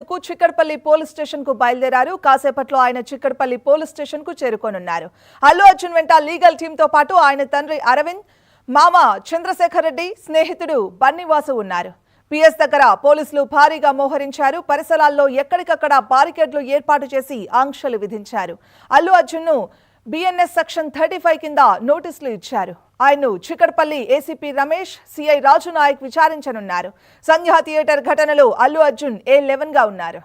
Chikkadpally police station కు బయలుదేరారు. కాసేపట్లో ఆయన చిక్కడపల్లి పోలీస్ స్టేషన్ కు చేరుకోనున్నారు. అల్లు అర్జున్ వెంట లీగల్ టీమ్ తో పాటు ఆయన తండ్రి అరవింద్, మామ చంద్రశేఖర్ రెడ్డి, స్నేహితుడు బన్నీవాసు ఉన్నారు. పిఎస్ దగ్గర పోలీసులు భారీగా మోహరించారు. పరిసరాల్లో ఎక్కడికక్కడ బారికేడ్లు ఏర్పాటు చేసి ఆంక్షలు విధించారు. అల్లు అర్జున్ ను బిఎన్ఎస్ సెక్షన్ 35 కింద నోటీసులు ఇచ్చారు. ఆయన్ను చిక్కడపల్లి ఏసీపీ రమేష్, సిఐ రాజు నాయక్ విచారించనున్నారు. సంధ్యా థియేటర్ ఘటనలో అల్లు అర్జున్ A11 గా ఉన్నారు.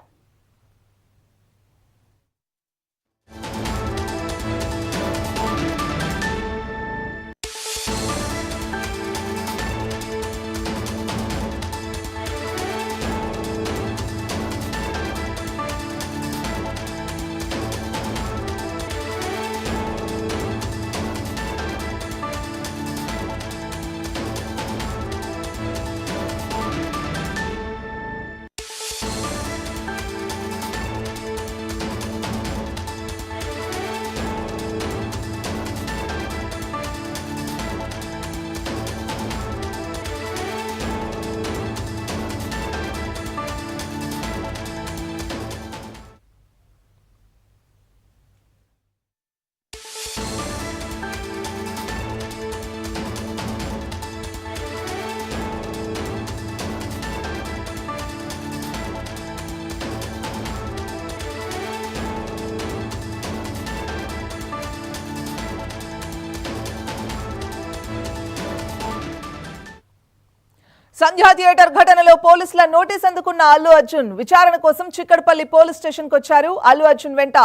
సంధ్యా థియేటర్ ఘటనలో పోలీసుల నోటీస్ అందుకున్న అల్లు అర్జున్ విచారణ కోసం చిక్కడపల్లి పోలీస్ స్టేషన్ కు వచ్చారు. అల్లు అర్జున్ వెంట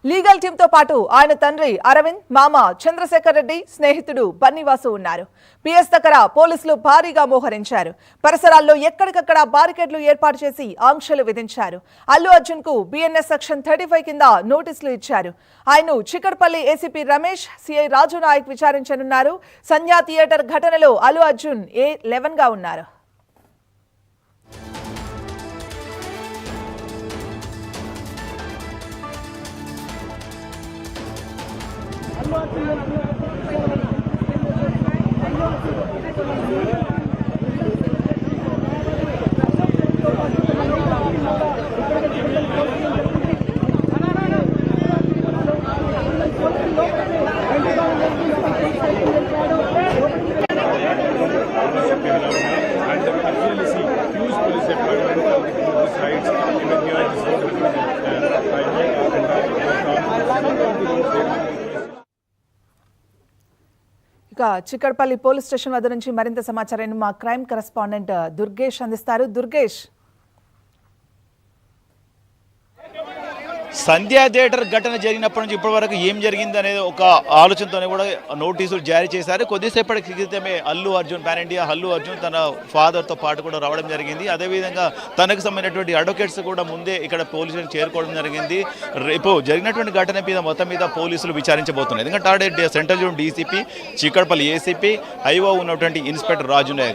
లీగల్ టీమ్ తో పాటు ఆయన తండ్రి అరవింద్, మామ చంద్రశేఖర్ రెడ్డి, స్నేహితుడు బన్నీవాసు ఉన్నారు. పిఎస్ దగ్గర పోలీసులు భారీగా మోహరించారు. పరిసరాల్లో ఎక్కడికక్కడ బారికేడ్లు ఏర్పాటు చేసి ఆంక్షలు విధించారు. అల్లు అర్జున్ కు బిఎన్ఎస్ సెక్షన్ 35 కింద నోటీసులు ఇచ్చారు. ఆయన్ను చిక్కడపల్లి ఏసీపీ రమేష్, సిఐ రాజు నాయక్ విచారించనున్నారు. సంధ్యా థియేటర్ ఘటనలో అల్లు అర్జున్ A11 గా ఉన్నారు. ఇక చిక్కడపల్లి పోలీస్ స్టేషన్ వద్ద నుంచి మరింత సమాచారాన్ని మా క్రైమ్ కరెస్పాండెంట్ దుర్గేష్ అందిస్తారు. దుర్గేష్, సంధ్యా థియేటర్ ఘటన జరిగినప్పటి నుంచి ఇప్పటి వరకు ఏం జరిగింది అనేది ఒక ఆలోచనతోనే కూడా నోటీసులు జారీ చేశారు. కొద్దిసేపటి క్రితమే అల్లు అర్జున్ పాన్ ఇండియా అల్లు అర్జున్ తన ఫాదర్తో పాటు కూడా రావడం జరిగింది. అదేవిధంగా తనకు సంబంధించినటువంటి అడ్వకేట్స్ కూడా ముందే ఇక్కడ పోలీసులను చేరుకోవడం జరిగింది. రేపు జరిగినటువంటి ఘటన మీద మొత్తం మీద పోలీసులు విచారించబోతున్నారు. ఎందుకంటే already central zone DCP, Chikkadpally ACP, IO ఉన్నటువంటి ఇన్స్పెక్టర్ రాజు నాయక్